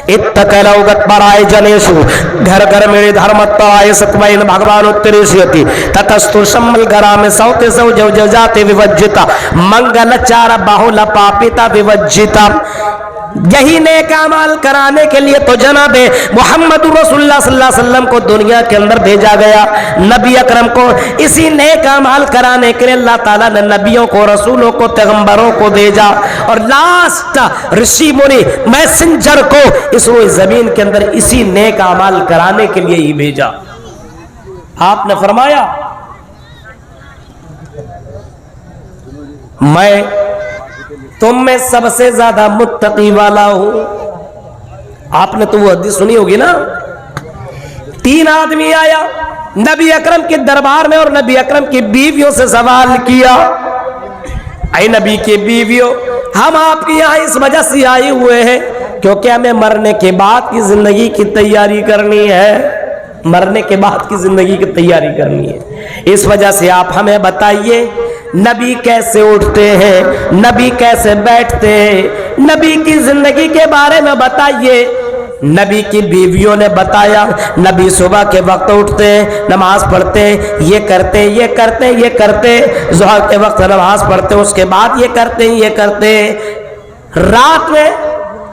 इत्तकलौगत पराय जनेषु घर घर मेरे धर्मत्वाय सत्वैन भगवान उत्तरेष्यति ततस्तु सम्मल घरामे सौते सौ जव जाते विवज्जिता मंगलचार बाहुल पापिता विवज्जिता। यही नेक अमाल कराने के लिए तो जनाब मोहम्मद रसूलुल्लाह सल्लल्लाहु अलैहि वसल्लम को दुनिया के अंदर भेजा गया। नबी अकरम को इसी नेक अमाल कराने के लिए अल्लाह ताला ने नबियों को, रसूलों को, पैगंबरों को भेजा और लास्ट ऋषि मुनि मैसेंजर को इस जमीन के अंदर इसी नेक अमाल कराने के लिए ही भेजा। आपने फरमाया मैं तुम में सबसे ज्यादा मुत्तकी वाला हूं। आपने तो वो हदीस सुनी होगी ना, 3 आदमी आया नबी अकरम के दरबार में और नबी अकरम की बीवियों से सवाल किया, ऐ नबी के बीवियों, हम आपके यहाँ इस वजह से आए हुए हैं क्योंकि हमें मरने के बाद की जिंदगी की तैयारी करनी है, मरने के बाद की जिंदगी की तैयारी करनी है। इस वजह से आप हमें बताइए नबी कैसे उठते हैं, नबी कैसे बैठते हैं, नबी की जिंदगी के बारे में बताइए। नबी की बीवियों ने बताया नबी सुबह के वक्त उठते हैं, नमाज पढ़ते हैं, ये करते हैं, ये करते हैं, ये करते हैं, ज़ोहर के वक्त नमाज पढ़ते हैं, उसके बाद ये करते हैं, ये करते हैं।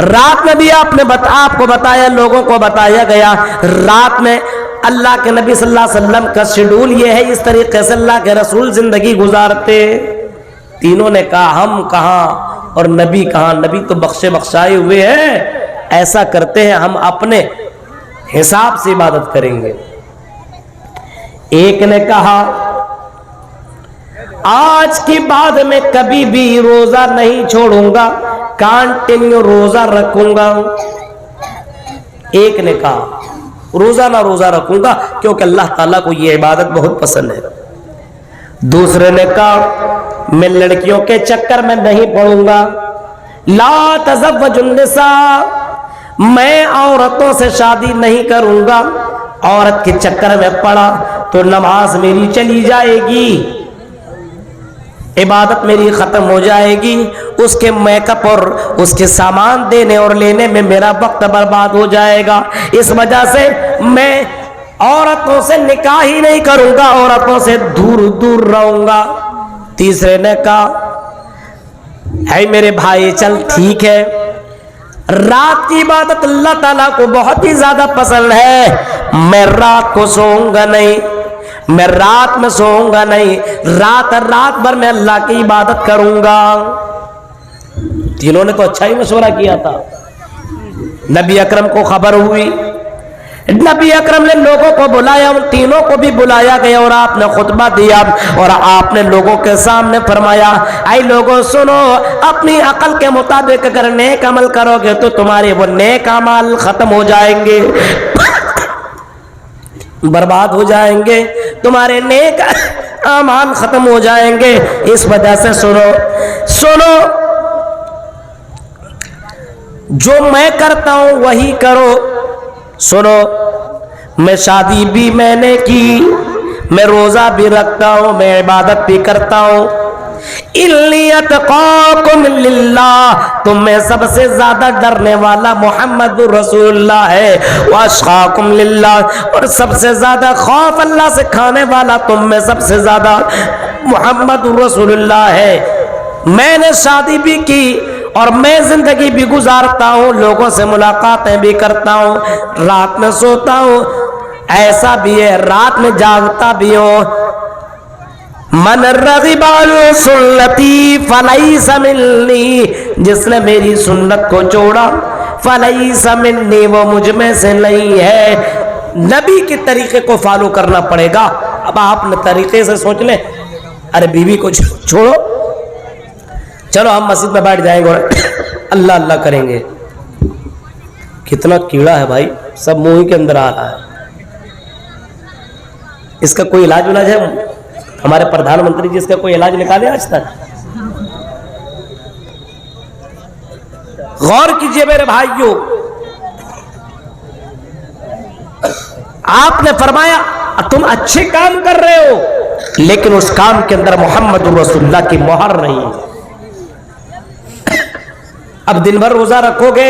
रात में भी आपको बताया, लोगों को बताया गया, रात में अल्लाह के नबी सल्लल्लाहु अलैहि वसल्लम का शेड्यूल ये है, इस तरीके से अल्लाह के रसूल जिंदगी गुजारते। तीनों ने कहा हम कहाँ और नबी कहाँ, नबी तो बख्शे बख्शाए हुए हैं, ऐसा करते हैं हम अपने हिसाब से इबादत करेंगे। एक ने कहा आज के बाद मैं कभी भी रोजा नहीं छोड़ूंगा, कंटिन्यू रोजा रखूंगा। एक ने कहा रोजाना रोजा रखूंगा क्योंकि अल्लाह ताला को यह इबादत बहुत पसंद है। दूसरे ने कहा मैं लड़कियों के चक्कर में नहीं पड़ूंगा, ला तज़व्वजुन निसा, मैं औरतों से शादी नहीं करूंगा, औरत के चक्कर में पड़ा तो नमाज मेरी चली जाएगी, इबादत मेरी खत्म हो जाएगी, उसके मेकअप और उसके सामान देने और लेने में मेरा वक्त बर्बाद हो जाएगा। इस वजह से मैं औरतों से निकाह ही नहीं करूंगा, औरतों से दूर दूर रहूंगा। तीसरे ने कहा है मेरे भाई चल ठीक है, रात की इबादत अल्लाह ताला को बहुत ही ज्यादा पसंद है, मैं रात को सोऊंगा नहीं, मैं रात में सोऊंगा नहीं, रात भर मैं अल्लाह की इबादत करूंगा। तीनों ने तो अच्छा ही मशवरा किया था। नबी अकरम को खबर हुई, नबी अकरम ने लोगों को बुलाया, उन तीनों को भी बुलाया गया और आपने खुतबा दिया और आपने लोगों के सामने फरमाया आई लोगों सुनो, अपनी अकल के मुताबिक अगर नेक अमल करोगे तो तुम्हारे वो नेक अमल खत्म हो जाएंगे, बर्बाद हो जाएंगे, तुम्हारे नेक अमाल खत्म हो जाएंगे। इस वजह से सुनो, जो मैं करता हूं वही करो। सुनो, मैं शादी भी मैंने की, मैं रोजा भी रखता हूं, मैं इबादत भी करता हूं। तुम में सबसे ज्यादा डरने वाला मोहम्मद रसूलुल्लाह है, वाशखाकुम लिल्लाह, और सबसे ज्यादा खौफ अल्लाह से खाने वाला तुम में सबसे ज्यादा मोहम्मद रसूलुल्लाह है। मैंने शादी भी की और मैं जिंदगी भी गुजारता हूँ, लोगों से मुलाकातें भी करता हूँ, रात में सोता हूँ, ऐसा भी है रात में जागता भी हूँ। मन रग़िबा अन सुन्नती फलैसा मिन्नी, जिसने मेरी सुन्नत को छोड़ा फलैसा मिन्नी, वो मुझ में से नहीं है। नबी के तरीके को फॉलो करना पड़ेगा। अब आप तरीके से सोच लें, अरे बीवी को छोड़ो, चलो हम मस्जिद में बैठ जाएंगे और अल्लाह अल्लाह करेंगे। कितना कीड़ा है भाई, सब मुंह के अंदर आ रहा है। इसका कोई इलाज विलाज है? हमारे प्रधानमंत्री जी इसका कोई इलाज निकाले आज तक? गौर कीजिए मेरे भाइयों, आपने फरमाया तुम अच्छे काम कर रहे हो, लेकिन उस काम के अंदर मोहम्मद रसूलुल्लाह की मोहर नहीं है। अब दिन भर रोजा रखोगे,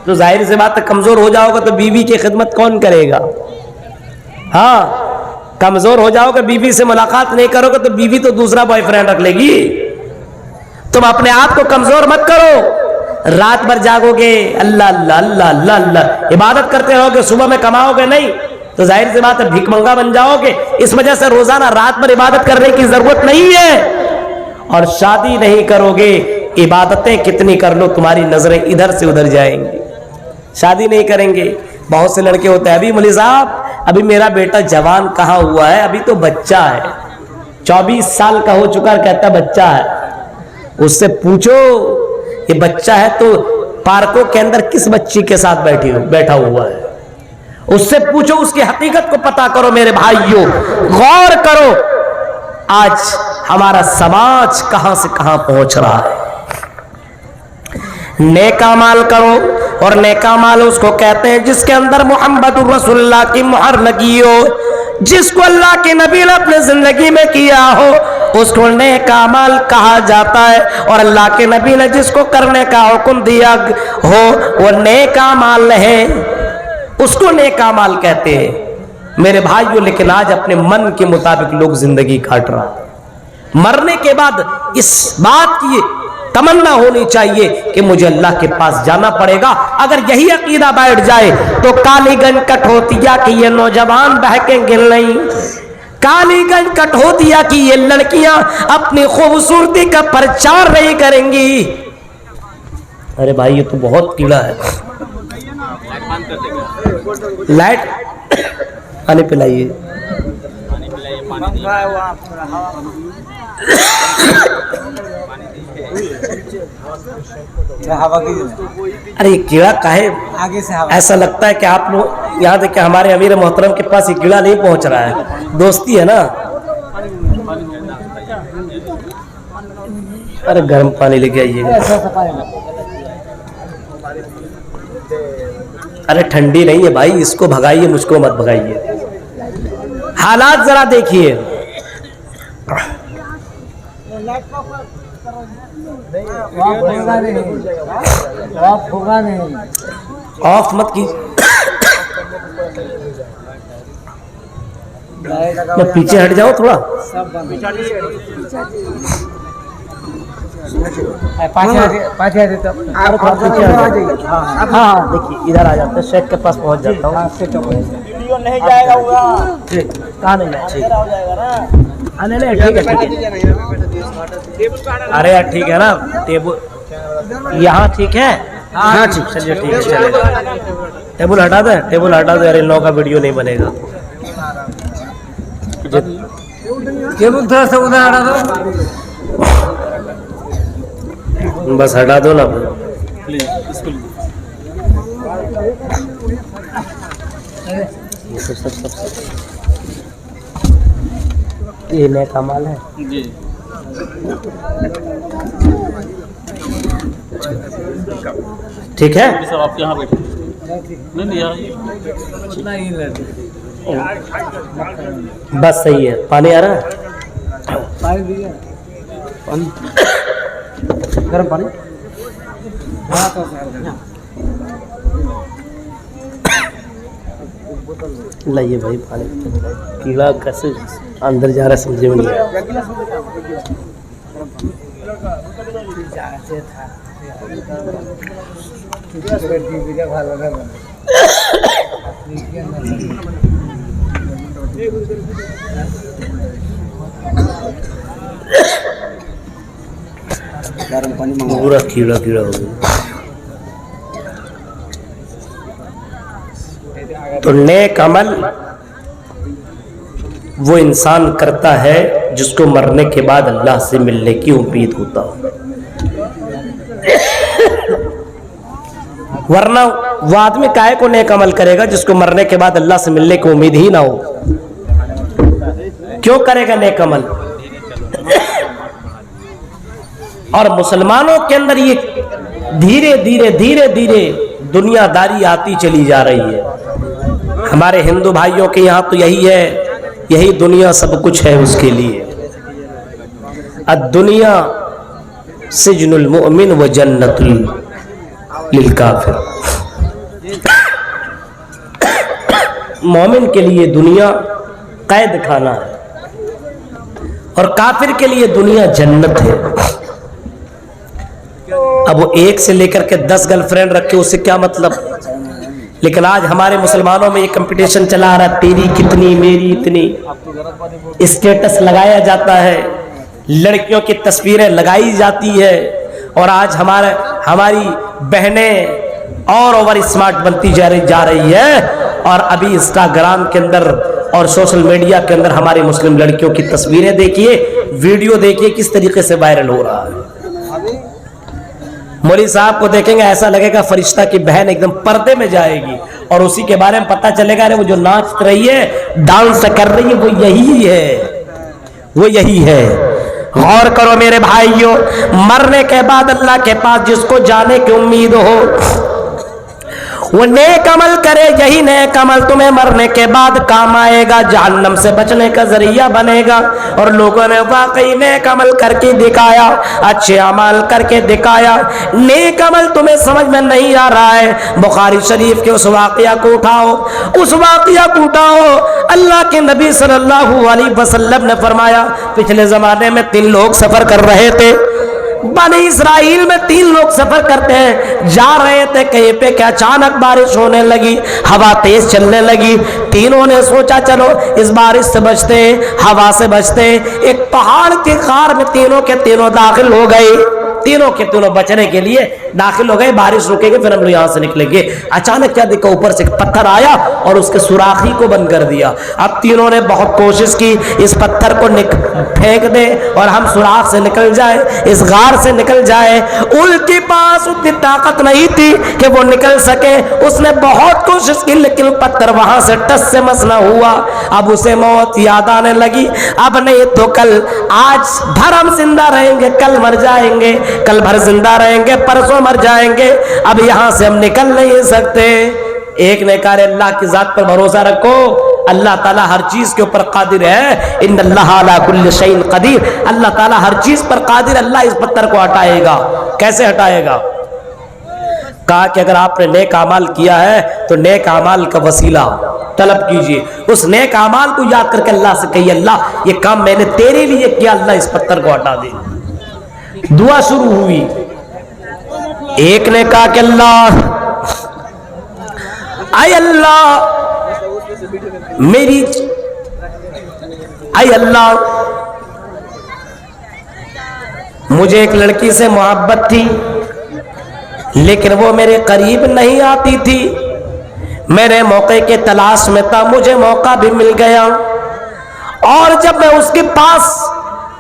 तो जाहिर सी बात है कमजोर हो जाओगे तो बीवी की खिदमत कौन करेगा? हाँ, कमजोर हो जाओगे, बीवी से मुलाकात नहीं करोगे तो बीवी तो दूसरा बॉयफ्रेंड रख लेगी। तुम अपने आप को कमजोर मत करो। रात भर जागोगे, अल्लाह अल्लाह अल्लाह अल्लाह अल्लाह इबादत करते रहोगे, सुबह में कमाओगे नहीं तो जाहिर सी बात है भिखमंगा बन जाओगे। इस वजह से रोजाना रात भर इबादत करने की जरूरत नहीं है। और शादी नहीं करोगे, इबादतें कितनी कर लो तुम्हारी नजरें इधर से उधर जाएंगी। शादी नहीं करेंगे, बहुत से लड़के होते हैं, अभी मौलवी साहब अभी मेरा बेटा जवान कहाँ हुआ है, अभी तो बच्चा है, 24 साल का हो चुका, कहता बच्चा है। उससे पूछो ये बच्चा है तो पार्कों के अंदर किस बच्ची के साथ बैठा हुआ है, उससे पूछो, उसकी हकीकत को पता करो। मेरे भाइयों गौर करो, आज हमारा समाज कहां से कहां पहुंच रहा है। नेका माल करो, और नेका माल उसको कहते हैं जिसके अंदर मोहम्मदुर रसूलुल्लाह की मुहर लगी हो, जिसको अल्लाह के नबी ने अपने जिंदगी में किया हो, उसको नेका माल कहा जाता है। और अल्लाह के नबी ने जिसको करने का हुक्म दिया हो वो नेका माल है, उसको नेका माल कहते हैं मेरे भाइयों। लेकिन आज अपने मन के मुताबिक लोग जिंदगी काट रहा है। मरने के बाद इस बात की तमन्ना होनी चाहिए कि मुझे अल्लाह के पास जाना पड़ेगा। अगर यही अकीदा बैठ जाए तो कालीगंज कठौतिया की ये नौजवान बहकेंगे नहीं, कालीगंज कठौतिया की ये लड़कियां अपनी खूबसूरती का प्रचार नहीं करेंगी। अरे भाई ये तो बहुत कीड़ा है। लाइट पानी पिलाइए। अरे कीड़ा काहे आगे से ऐसा लगता है कि आप लोग यहाँ देखिए हमारे अमीर मोहतरम के पास ये कीड़ा नहीं पहुंच रहा है, दोस्ती है ना। अरे गर्म पानी लेके आइए। अरे ठंडी नहीं है भाई, इसको भगाइए, मुझको मत भगाइए। हालात जरा देखिए। ऑफ मत की, मैं पीछे हट जाऊं थोड़ा। हाँ देखिए इधर आ जाते हैं, शेख के पास पहुंच जाता हूँ। नहीं जाएगा कहाँ नहीं जाएगा? नहीं ठीक है। अरे यार ठीक है ना, टेबल यहाँ ठीक है। हाँ ठीक, चलिए ठीक है, चलिए टेबल हटा दे, टेबल हटा दे। अरे इन लोगों का वीडियो नहीं बनेगा। टेबल थोड़ा सा उधर हटा दो, बस हटा दो ना सब। ये नया कमाल है जी। ठीक है सर, आप यहाँ बैठे। नहीं बस सही है। पानी आ रहा है, पानी गर्म पानी। लाइए भाई पानी। कीड़ा कैसे अंदर जा रहा है समझ में नहीं आया। पूरा कीड़ा कीड़ा हो गया। तो नेक अमल वो इंसान करता है जिसको मरने के बाद अल्लाह से मिलने की उम्मीद होता हो, वरना वो आदमी काहे को नेक अमल करेगा जिसको मरने के बाद अल्लाह से मिलने की उम्मीद ही ना हो। क्यों करेगा नेक अमल? और मुसलमानों के अंदर ये धीरे धीरे धीरे धीरे दुनियादारी आती चली जा रही है। हमारे हिंदू भाइयों के यहाँ तो यही है, यही दुनिया सब कुछ है उसके लिए। अद्दुनिया सिजनुल मुमिन व जन्नतुल लिल काफिर। मोमिन के लिए दुनिया कैद खाना है और काफिर के लिए दुनिया जन्नत है। अब वो एक से लेकर के 10 गर्लफ्रेंड रखे, उससे क्या मतलब। लेकिन आज हमारे मुसलमानों में ये कंपटीशन चला रहा, तेरी कितनी मेरी इतनी, स्टेटस लगाया जाता है, लड़कियों की तस्वीरें लगाई जाती है। और आज हमारी बहनें और ओवर स्मार्ट बनती जा रही है। और अभी इंस्टाग्राम के अंदर और सोशल मीडिया के अंदर हमारी मुस्लिम लड़कियों की तस्वीरें देखिए, वीडियो देखिए किस तरीके से वायरल हो रहा है। मौलवी साहब को देखेंगे ऐसा लगेगा फरिश्ता की बहन एकदम पर्दे में जाएगी, और उसी के बारे में पता चलेगा अरे वो जो नाच रही है, डांस कर रही है, वो यही है, वो यही है। गौर करो मेरे भाइयों, मरने के बाद अल्लाह के पास जिसको जाने की उम्मीद हो वो नेक अमल करे, यही नेक अमल तुम्हें मरने के बाद काम आएगा, जहन्नम से बचने का जरिया बनेगा। और लोगों ने वाकई नेक अमल करके दिखाया, अच्छे अमल करके दिखाया। नेक अमल तुम्हें समझ में नहीं आ रहा है, बुखारी शरीफ के उस वाकया को उठाओ, उस वाकया को उठाओ। अल्लाह के नबी सल्लल्लाहु अलैहि वसल्लम ने फरमाया, पिछले जमाने में 3 लोग सफर कर रहे थे, बनी इसराइल में 3 लोग सफर करते हैं, जा रहे थे कहीं पे कि अचानक बारिश होने लगी, हवा तेज चलने लगी। तीनों ने सोचा चलो इस बारिश से बचते, हवा से बचते। एक पहाड़ की खार में तीनों के तीनों दाखिल हो गए, तीनों के तीनों बचने के लिए दाखिल हो गए। बारिश रुकेगी फिर हम लोग यहां से निकलेंगे। अचानक क्या देखा, ऊपर से एक पत्थर आया और उसके सुराखी को बंद कर दिया। अब तीनों ने बहुत कोशिश की इस पत्थर को फेंक दे और हम सुराख से निकल जाए, इस गार से निकल जाए। उनके पास उतनी ताकत नहीं थी कि वो निकल सके। उसने बहुत कोशिश की लेकिन पत्थर वहां से टस से मस न हुआ। अब उसे मौत याद आने लगी, अब नहीं तो कल, आज भर हम जिंदा रहेंगे, कल मर जाएंगे, कल भर जिंदा रहेंगे, परसों मर जाएंगे, अब यहां से हम निकल नहीं सकते। एक ने कहा अल्लाह की जात पर भरोसा रखो, अल्लाह ताला हर चीज के ऊपर कादिर है। इन्नल्लाह अला कुल्लि शैइन कदीर, अल्लाह ताला हर चीज पर कादिर। अल्लाह इस पत्थर को हटाएगा। कैसे हटाएगा? कहा कि अगर आपने नेक अमाल किया है तो नेक अमाल का वसीला तलब कीजिए। उस नेक अमाल को याद करके अल्लाह से कहिए, अल्लाह ये काम मैंने तेरे लिए किया, अल्लाह इस पत्थर को हटा दे। दुआ शुरू हुई। एक ने कहा कि अल्लाह, आय अल्लाह मेरी, आय अल्लाह मुझे एक लड़की से मोहब्बत थी लेकिन वो मेरे करीब नहीं आती थी। मेरे मौके के तलाश में था, मुझे मौका भी मिल गया और जब मैं उसके पास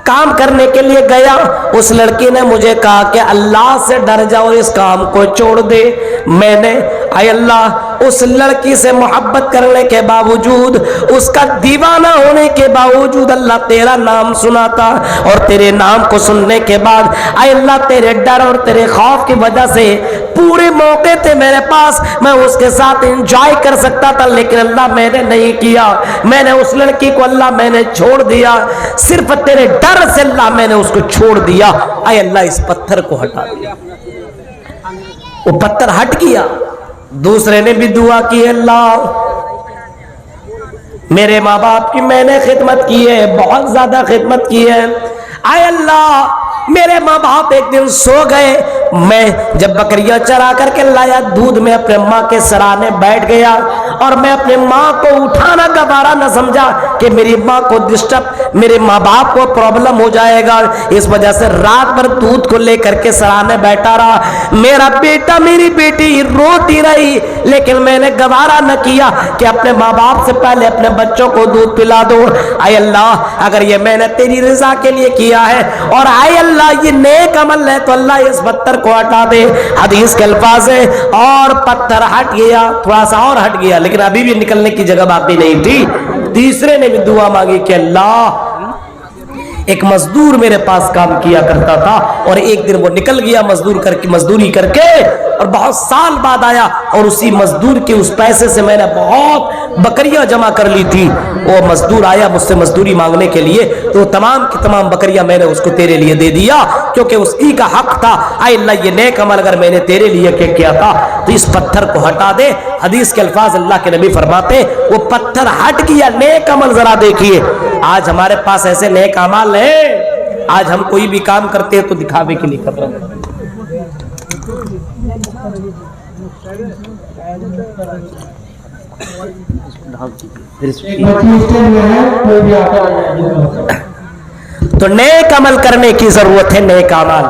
काम करने के लिए गया, उस लड़की ने मुझे कहा कि अल्लाह से डर जाओ, इस काम को छोड़ दे। मैंने आय अल्लाह उस लड़की से मोहब्बत करने के बावजूद, उसका दीवाना होने के बावजूद अल्लाह तेरा नाम सुना था और तेरे नाम को सुनने के बाद आय अल्लाह तेरे डर और तेरे खौफ की वजह से पूरे मौके थे मेरे पास, मैं उसके साथ एंजॉय कर सकता था, लेकिन अल्लाह मैंने नहीं किया। मैंने उस लड़की को अल्लाह मैंने छोड़ दिया, सिर्फ तेरे डर से अल्लाह मैंने उसको छोड़ दिया। आय अल्लाह इस पत्थर को हटा दिया। वो पत्थर हट गया। दूसरे ने भी दुआ की, अल्लाह मेरे माँ बाप की मैंने खिदमत की है, बहुत ज्यादा खिदमत की है। आय अल्लाह मेरे माँ बाप एक दिन सो गए, मैं जब बकरियां चरा करके लाया दूध में अपने माँ के सराहने बैठ गया और मैं अपने माँ को उठाना गवारा न समझा कि मेरी माँ को डिस्टर्ब, मेरे माँ बाप को प्रॉब्लम हो जाएगा। इस वजह से रात भर दूध को लेकर के सराहने बैठा रहा। मेरा बेटा मेरी बेटी रोती रही लेकिन मैंने गवारा न किया कि अपने माँ बाप से पहले अपने बच्चों को दूध पिला दो। आय अल्लाह अगर ये मैंने तेरी रजा के लिए किया है और आय अल्लाह ये नेक अमल है तो अल्लाह इस पत्थर को हटा दे। हदीस के अल्फाज है और पत्थर हट गया, थोड़ा सा और हट गया लेकिन अभी भी निकलने की जगह बाकी नहीं थी। तीसरे ने भी दुआ मांगी कि अल्लाह एक मजदूर मेरे पास काम किया करता था और एक दिन वो निकल गया मजदूरी करके और बहुत साल बाद आया और उसी मजदूर के उस पैसे से मैंने बहुत बकरियां जमा कर ली थी। वो मजदूर आया मुझसे मजदूरी मांगने के लिए, तो तमाम की तमाम बकरियां मैंने उसको तेरे लिए दे दिया, क्योंकि उसी का हक था। आए अल्लाह, ये नेक अमल अगर मैंने तेरे लिए किया था तो इस पत्थर को हटा दे। हदीस के अल्फाज अल्लाह के नबी फरमाते, वो पत्थर हट गया, नेक अमल जरा देखिए। आज हमारे पास ऐसे नेक अमल है, आज हम कोई भी काम करते हैं तो दिखावे के लिए कर रहे हैं। तो नेक अमल करने की जरूरत है, नेक अमल।